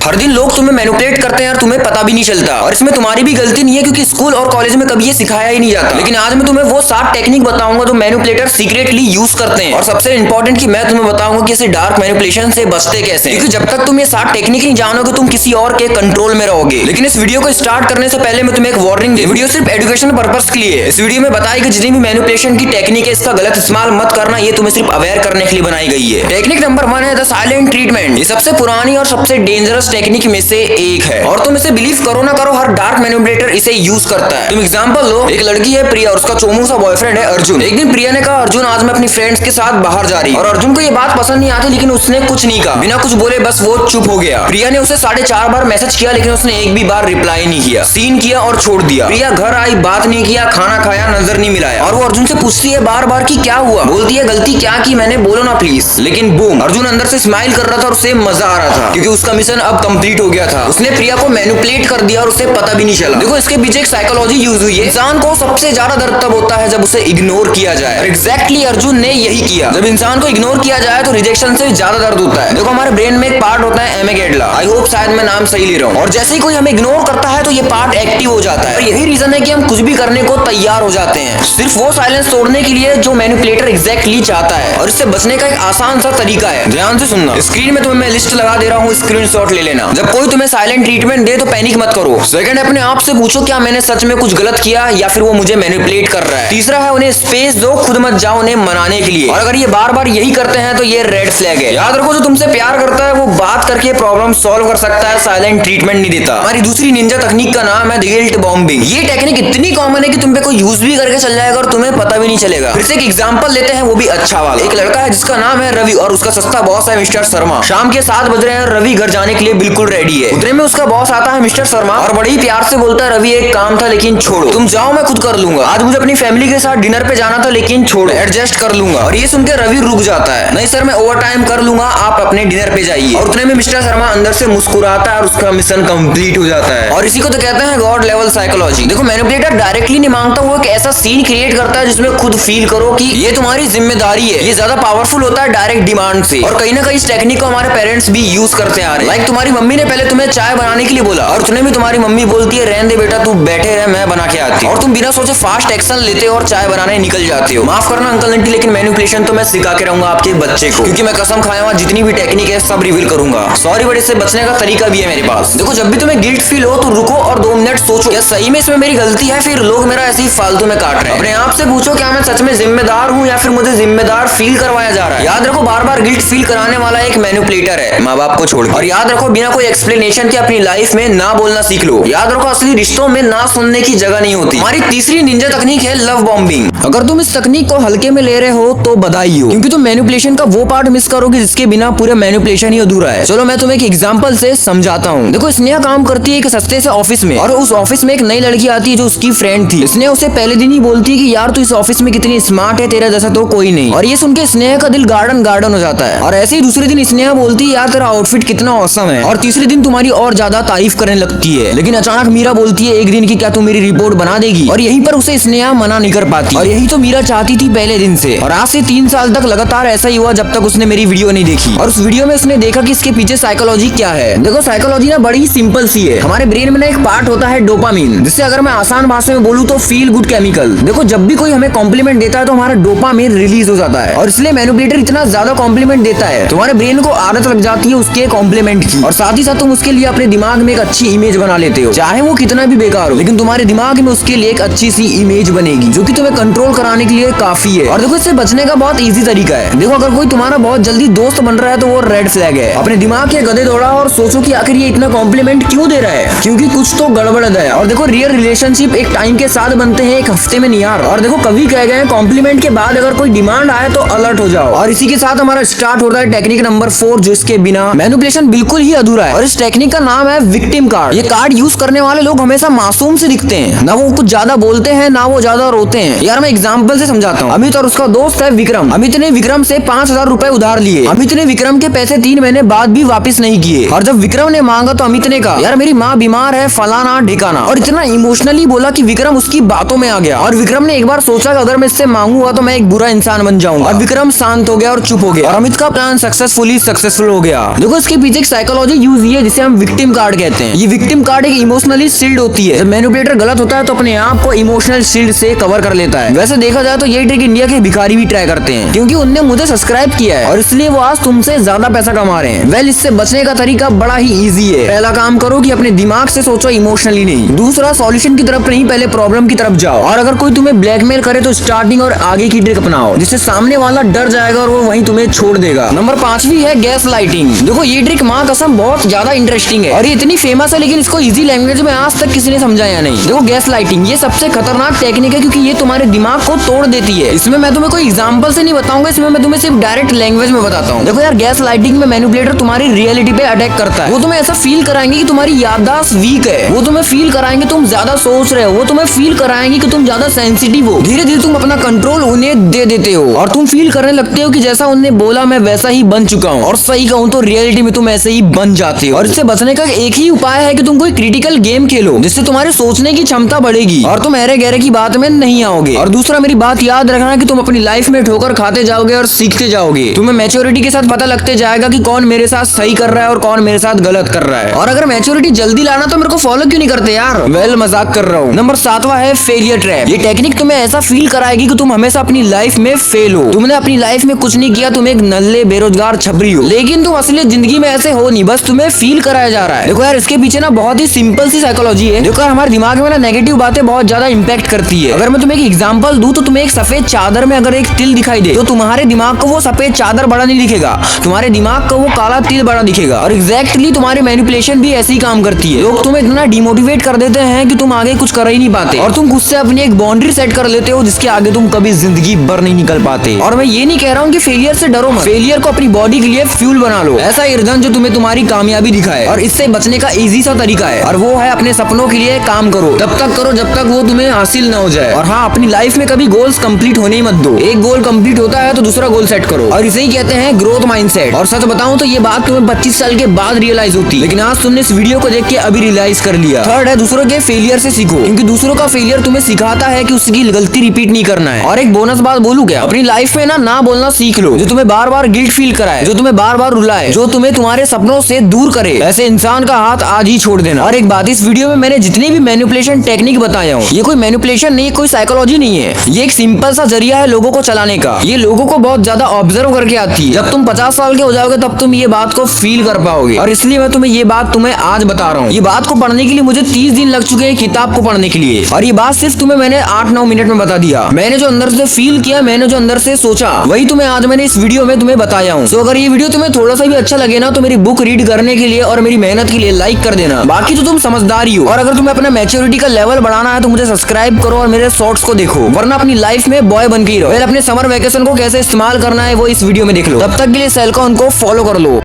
हर दिन लोग तुम्हें मैनिपुलेट करते हैं और तुम्हें पता भी नहीं चलता। और इसमें तुम्हारी भी गलती नहीं है क्योंकि स्कूल और कॉलेज में कभी ये सिखाया ही नहीं जाता। लेकिन आज मैं तुम्हें वो 7 टेक्निक बताऊंगा जो मैनिपुलेटर सीक्रेटली यूज करते हैं। और सबसे इंपॉर्टेंट कि मैं तुम्हें बताऊंगा कि इसे डार्क मैनिपुलेशन से बचते कैसे, क्योंकि जब तक तुम ये 7 टेक्निक नहीं जानोगे तुम किसी और के कंट्रोल में रहोगे। लेकिन इस वीडियो को स्टार्ट करने से पहले मैं तुम्हें एक वार्निंग दे, वीडियो सिर्फ एजुकेशन पर्पस के लिए। इस वीडियो में बताई गई जितनी भी मैनिपुलेशन की टेक्निक है इसका गलत इस्तेमाल मत करना, ये तुम्हें सिर्फ अवेयर करने के लिए बनाई गई है। टेक्निक नंबर 1 है द साइलेंट ट्रीटमेंट। ये सबसे पुरानी और सबसे डेंजरस टेक्निक में से एक है और तुम इसे बिलीव करो ना करो, हर डार्क मैनिपुलेटर इसे यूज करता है। तुम एग्जांपल लो, एक लड़की है प्रिया और उसका चोमू सा बॉयफ्रेंड है अर्जुन। एक दिन प्रिया ने कहा अर्जुन आज मैं अपनी फ्रेंड्स के साथ बाहर जा रही, और अर्जुन को ये बात पसंद नहीं आती लेकिन उसने कुछ नहीं कहा, बिना कुछ बोले बस वो चुप हो गया। प्रिया ने उसे 4.5 बार मैसेज किया लेकिन उसने एक भी बार रिप्लाई नहीं किया, सीन किया और छोड़ दिया। प्रिया घर आई, बात नहीं किया, खाना खाया, नजर नहीं मिलाया, और वो अर्जुन से पूछती है बार बार कि क्या हुआ, बोलती है गलती क्या की मैंने, बोलो ना प्लीज। लेकिन बूम, अर्जुन अंदर से स्माइल कर रहा था और उसे मजा आ रहा था क्योंकि उसका मिशन अब कंप्लीट हो गया था। उसने प्रिया को मैनिपुलेट कर दिया और उसे पता भी नहीं चला। देखो इसके पीछे एक साइकोलॉजी यूज हुई है। इंसान को सबसे ज्यादा दर्द तब होता है जब उसे इग्नोर किया जाए, और एग्जैक्टली अर्जुन ने यही किया। जब इंसान को इग्नोर किया जाए तो रिजेक्शन से ज्यादा दर्द होता है। देखो हमारे ब्रेन में एक पार्ट होता है एमेगेडला, आई होप शायद मैं नाम सही ले रहा हूँ, और जैसे ही कोई हमें इग्नोर करता है तो ये पार्ट एक्टिव हो जाता है। और यही रीजन है कि हम कुछ भी करने को तैयार हो जाते हैं सिर्फ वो साइलेंस तोड़ने के लिए जो मैनिपुलेटर एग्जैक्टली चाहता है। और इससे बचने का एक आसान सा तरीका है, ध्यान से सुनना। स्क्रीन में तुम्हें मैं लिस्ट लगा दे रहा हूँ, स्क्रीनशॉट ले लेना। जब कोई तुम्हें साइलेंट ट्रीटमेंट दे तो पैनिक मत करो। सेकंड, अपने आप से पूछो क्या मैंने सच में कुछ गलत किया या फिर वो मुझे मैनिपुलेट कर रहा है। तीसरा है उन्हें स्पेस दो, खुद मत जाओ उन्हें मनाने के लिए, और अगर ये बार बार यही करते हैं तो ये रेड फ्लैग है। याद रखो जो तुमसे प्यार करता है वो बात करके प्रॉब्लम सॉल्व कर सकता है, साइलेंट ट्रीटमेंट नहीं देता। हमारी दूसरी निंजा तकनीक का नाम है गिल्ट बॉम्बिंग। ये टेक्निक इतनी कॉमन है कि तुम पे कोई यूज भी करके चल जाएगा और तुम्हें पता भी नहीं चलेगा। फिर से एक एग्जांपल लेते हैं, वो भी अच्छा वाला। एक लड़का है जिसका नाम है रवि और उसका सस्ता बॉस है मिस्टर शर्मा। शाम के 7 बज रहे हैं और रवि घर जाने के लिए बिल्कुल रेडी है। उतने में उसका बॉस आता है मिस्टर शर्मा और बड़ी प्यार से बोलता है रवि एक काम था लेकिन छोड़ो, तुम जाओ मैं खुद कर लूंगा। आज मुझे अपनी फैमिली के साथ डिनर पे जाना था लेकिन छोड़ो, एडजस्ट कर लूंगा। और ये सुनकर रवि रुक जाता है, नहीं सर मैं ओवर टाइम कर लूंगा, आप अपने डिनर पे जाइए। और उतने में मिस्टर शर्मा अंदर से मुस्कुराता है और उसका मिशन कंप्लीट हो जाता है। और इसी को तो कहते हैं गॉड लेवल साइकोलॉजी। देखो मैनिपुलेटर डायरेक्टली नहीं मांगता, वो एक ऐसा सीन क्रिएट करता है जिसमें खुद फील करो कि ये तुम्हारी जिम्मेदारी है। ये ज्यादा पावरफुल होता है डायरेक्ट डिमांड से। और कहीं ना कहीं इस टेक्निक को हमारे पेरेंट्स भी यूज करते आ रहे हैं। लाइक तुम्हारी मम्मी ने पहले तुम्हें चाय बनाने के लिए बोला और उतने में तुम्हारी मम्मी बोलती है रहने दे बेटा तू बैठे रह मैं बना के आती हूँ, और तुम बिना सोचे फास्ट एक्शन लेते हो और चाय बनाने निकल जाते हो। माफ करना अंकल आंटी लेकिन मैनिपुलेशन तो मैं सिखा के रहूंगा आपके बच्चे को, क्योंकि मैं कसम खाया हुआ जितनी भी टेक्निक है सब रिवील करूंगा। सॉरी बट इससे बचने का तरीका भी है मेरे पास। देखो जब भी तुम्हें गिल्ट फील हो तो रुको और 2 मिनट सोचो क्या सही में इसमें मेरी गलती है, फिर लोग मेरा ऐसे ही फालतू में काट रहे हैं। अपने आप से पूछो क्या मैं सच में जिम्मेदार हूँ या फिर मुझे जिम्मेदार फील करवाया जा रहा है। याद रखो बार बार गिल्ट फील कराने वाला एक मैनिपुलेटर है, माँ बाप को छोड़। और याद रखो बिना कोई एक्सप्लेनेशन के अपनी लाइफ में ना बोलना सीख लो। याद रखो असली रिश्तों में ना सुनने की जगह नहीं होती। हमारी तीसरी निंजा तकनीक है लव बॉम्बिंग। अगर तुम इस तकनीक को हल्के में ले रहे हो तो बधाई हो, क्योंकि तुम मैनिपुलेशन का वो पार्ट मिस करोगे जिसके बिना पूरा मैनिपुलेशन ही अधूरा है। चलो मैं तुम्हें एक एग्जांपल से समझाता हूँ। देखो स्नेहा काम करती है एक सस्ते से ऑफिस में, और उस ऑफिस में एक नई लड़की आती है जो उसकी फ्रेंड थी। स्नेहा उसे पहले दिन ही बोलती है कि यार तू इस ऑफिस में कितनी स्मार्ट है, तेरा जैसा तो कोई नहीं। और ये सुन के स्नेहा का दिल गार्डन गार्डन हो जाता है। और ऐसे ही दूसरे दिन स्नेहा बोलती है यार तेरा आउटफिट कितना ऑसम है, और तीसरे दिन तुम्हारी और ज्यादा तारीफ करने लगती है। लेकिन अचानक मीरा बोलती है एक दिन की क्या तू मेरी रिपोर्ट बना देगी, और यहीं पर उसे स्नेहा मना नहीं कर पाती। और यही तो मीरा चाहती थी पहले दिन से, और आज से 3 साल तक लगातार ऐसा ही हुआ जब तक उसने मेरी वीडियो नहीं देखी। और उस वीडियो में उसने देखा कि इसके पीछे साइकोलॉजी क्या है। देखो साइकोलॉजी ना बड़ी सिंपल सी है। हमारे ब्रेन में ना एक पार्ट होता है डोपामिन, जिससे अगर मैं आसान भाषा में बोलूं तो फील गुड केमिकल। देखो जब भी कोई हमें कॉम्प्लीमेंट देता है तो हमारा डोपामिन रिलीज हो जाता है, और इसलिए मैनिपुलेटर इतना ज्यादा कॉम्प्लीमेंट देता है तुम्हारे ब्रेन को आदत लग जाती है उसके कॉम्प्लीमेंट की, और साथ ही साथ तुम उसके लिए अपने दिमाग में एक अच्छी इमेज बना लेते हो, चाहे वो कितना भी बेकार हो, लेकिन तुम्हारे दिमाग में उसके लिए एक अच्छी सी इमेज बनेगी जो कि तुम्हें कंट्रोल कराने के लिए काफी है। और देखो इससे बचने का बहुत इजी तरीका है। देखो अगर कोई तुम्हारा बहुत जल्दी दोस्त बन रहा है तो वो रेड फ्लैग है। अपने दिमाग के गधे दौड़ाओ और सोचो कि आखिर ये इतना कॉम्प्लीमेंट क्यों दे रहा है, क्योंकि कुछ तो गड़बड़ है। और देखो रियल रिलेशनशिप एक टाइम के साथ बनते हैं, एक हफ्ते में नहीं यार। और देखो कभी कह गए कॉम्प्लीमेंट के बाद अगर कोई डिमांड आए तो अलर्ट हो जाओ। और इसी के साथ हमारा स्टार्ट होता है टेक्निक नंबर 4, जो इसके बिना मैनिपुलेशन बिल्कुल ही अधूरा है। और इस टेक्निक का नाम है विक्टिम कार्ड। ये कार्ड यूज करने वाले लोग हमेशा मासूम से दिखते हैं, ना वो कुछ ज्यादा बोलते हैं ना वो ज्यादा रोते हैं। यार मैं एग्जांपल से समझाता हूँ। अमित और उसका दोस्त है विक्रम। अमित ने विक्रम से 5000 रुपए उधार लिए। अमित ने विक्रम के पैसे 3 महीने बाद भी वापस नहीं किए, और जब विक्रम ने मांगा तो अमित ने कहा यार मेरी माँ बीमार है फलाना ढिकाना, और इतना इमोशनली बोला कि विक्रम उसकी बातों में आ गया। और विक्रम ने एक बार सोचा कि अगर मैं इससे मांगूंगा तो मैं एक बुरा इंसान बन जाऊंगा। और विक्रम शांत हो गया और चुप हो गया, और अमित का प्लान सक्सेसफुल हो गया। देखो इसके पीछे एक साइकोलॉजी यूज ये जिसे हम विक्टिम कार्ड कहते हैं। ये विक्टिम कार्ड एक इमोशनली शील्ड होती है। जब मैनिपुलेटर गलत होता है तो अपने आप को इमोशनल शील्ड से कवर कर लेता है। वैसे देखा जाए तो ये ट्रिक इंडिया के भिखारी भी ट्राई करते हैं, क्योंकि उनने मुझे सब्सक्राइब किया है और इसलिए वो आज तुमसे ज्यादा पैसा कमा रहे हैं। वेल, इससे बचने का तरीका बड़ा ही इजी है। पहला काम करो कि अपने दिमाग से सोचो, इमोशनली नहीं। दूसरा, सॉल्यूशन की तरफ नहीं, पहले प्रॉब्लम की तरफ जाओ। और अगर कोई तुम्हें ब्लैकमेल करे तो स्टार्टिंग और आगे की ट्रिक अपनाओ, जिससे सामने वाला डर जाएगा और वो वहीं तुम्हें छोड़ देगा। नंबर 5वीं है गैस लाइटिंग। देखो ये ट्रिक माँ कसम बहुत ज्यादा इंटरेस्टिंग है और ये इतनी फेमस है, लेकिन इसको इजी लैंग्वेज में आज तक किसी ने समझाया नहीं। देखो गैस लाइटिंग ये सबसे खतरनाक टेक्निक है, क्योंकि ये तुम्हारे दिमाग को तोड़ देती है। इसमें मैं तुम्हें कोई एग्जांपल से नहीं बताऊंगा, इसमें मैं तुम्हें सिर्फ डायरेक्ट लैंग्वेज में बताता हूँ। देखो यार, गैस लाइटिंग में मैनिपुलेटर तुम्हारी रियलिटी पे अटैक करता है। वो तुम्हें ऐसा फील कराएंगे कि तुम्हारी याददाश्त वीक है, वो तुम्हें फील कराएंगे तुम ज्यादा सोच रहे हो, वो तुम्हें फील कराएंगे कि तुम ज्यादा सेंसिटिव हो। धीरे धीरे तुम अपना कंट्रोल उन्हें दे देते हो और तुम फील करने लगते हो कि जैसा उन्हें बोला मैं वैसा ही बन चुका हूँ। और सही कहूँ तो रियलिटी में तुम ऐसे ही बन जाते हो। और इससे बचने का एक ही उपाय है कि तुम कोई क्रिटिकल गेम खेलो, जिससे तुम्हारी सोचने की क्षमता बढ़ेगी और तुम अरे गहरे की बात में नहीं आओगे। और दूसरा, मेरी बात याद रखना कि तुम अपनी लाइफ में ठोकर खाते जाओगे और सीखते जाओगे। तुम्हें मैच्योरिटी के साथ पता लगते जाएगा कि कौन मेरे साथ सही कर रहा है और कौन मेरे साथ गलत कर रहा है। और अगर मैच्योरिटी जल्दी लाना तो मेरे को फॉलो क्यों नहीं करते यार? वेल, मजाक कर रहा हूँ। नंबर 7वां है फेलियर ट्रैप। ये टेक्निक तुम्हें ऐसा फील कराएगी कि तुम हमेशा अपनी लाइफ में फेल हो। तुमने अपनी लाइफ में कुछ नहीं किया, तुम एक नल्ले बेरोजगार छपरी हो, लेकिन तुम असली जिंदगी में ऐसे हो नहीं, बस तुम्हें फील कराया जा रहा है। देखो यार, इसके पीछे ना बहुत ही सिंपल सी साइकोलॉजी है। देखो यार, हमारे दिमाग में ना नेगेटिव बातें बहुत ज्यादा इंपैक्ट करती है। अगर मैं तुम्हें एक एग्जांपल दूं तो तुम्हें एक सफेद चादर में अगर एक तिल दिखाई दे तो तुम्हारे दिमाग को वो सफेद चादर बड़ा नहीं दिखेगा, तुम्हारे दिमाग को वो काला तिल बड़ा दिखेगा। और एग्जैक्टली तुम्हारी मैनिपुलेशन भी ऐसे ही काम करती है। लोग तुम्हें इतना डिमोटिवेट कर देते हैं कि तुम आगे कुछ कर ही नहीं पाते और तुम खुद से अपनी एक बाउंड्री सेट कर लेते हो जिसके आगे तुम कभी जिंदगी भर नहीं निकल पाते। और मैं ये नहीं कह रहा हूँ कि फेलियर से डरो मत, फेलियर को अपनी बॉडी के लिए फ्यूल बना लो, ऐसा ईंधन जो तुम्हें तुम्हारी कामयाबी दिखाए। और इससे बचने का इजी सा तरीका है और वो है अपने सपनों के लिए काम करो, तब तक करो जब तक वो तुम्हें हासिल ना हो जाए। और हाँ, अपनी लाइफ में कभी गोल्स कंप्लीट होने ही मत दो। एक गोल कंप्लीट होता है तो दूसरा गोल सेट करो, और इसे ही कहते हैं ग्रोथ माइंडसेट। और सच बताऊं तो ये बात तुम्हें 25 साल के बाद रियलाइज होती, लेकिन आज तुमने इस वीडियो को देख के अभी रियलाइज कर लिया। थर्ड है दूसरों के फेलियर से सीखो, क्योंकि दूसरों का फेलियर तुम्हें सिखाता है कि उसकी गलती रिपीट नहीं करना है। और एक बोनस बात बोलूं क्या, अपनी लाइफ में ना बोलना सीख लो, जो तुम्हें बार बार गिल्ट फील कराए, जो तुम्हें बार बार रुलाए, जो तुम्हें तुम्हारे सपनों से दूर करे, ऐसे इंसान का हाथ आज ही छोड़ देना। और एक बात, इस वीडियो में मैंने जितनी भी मैनिपुलेशन टेक्निक बताया हूँ, ये कोई मैनिपुलेशन नहीं, कोई साइकोलॉजी नहीं है, ये एक सिंपल सा जरिया है लोगों को चलाने का। ये लोगों को बहुत ज्यादा ऑब्जर्व करके आती है। जब तुम 50 साल के हो जाओगे तब तुम ये बात को फील कर पाओगे। और इसलिए मैं तुम्हें ये बात आज बता रहा हूँ। ये बात को पढ़ने के लिए मुझे 30 दिन लग चुके हैं किताब को पढ़ने के लिए, और ये बात सिर्फ तुम्हें मैंने 8-9 मिनट में बता दिया। मैंने जो अंदर से फील किया, मैंने जो अंदर से सोचा, वही तुम्हें आज मैंने इस वीडियो में तुम्हें बताया हूँ। तो अगर ये वीडियो तुम्हें थोड़ा सा भी अच्छा लगे ना तो मेरी बुक रीड करने के लिए और मेरी मेहनत के लिए लाइक कर देना। बाकी तो तुम समझदार ही हो। और अगर तुम्हें अपना मैच्योरिटी का लेवल बढ़ाना है तो मुझे सब्सक्राइब करो और मेरे शॉर्ट्स को देखो, वरना अपनी लाइफ में बॉय बन के ही रहो। अपने समर वेकेशन को कैसे इस्तेमाल करना है वो इस वीडियो में देख लो। तब तक के लिए सेल को उनको फॉलो कर लो।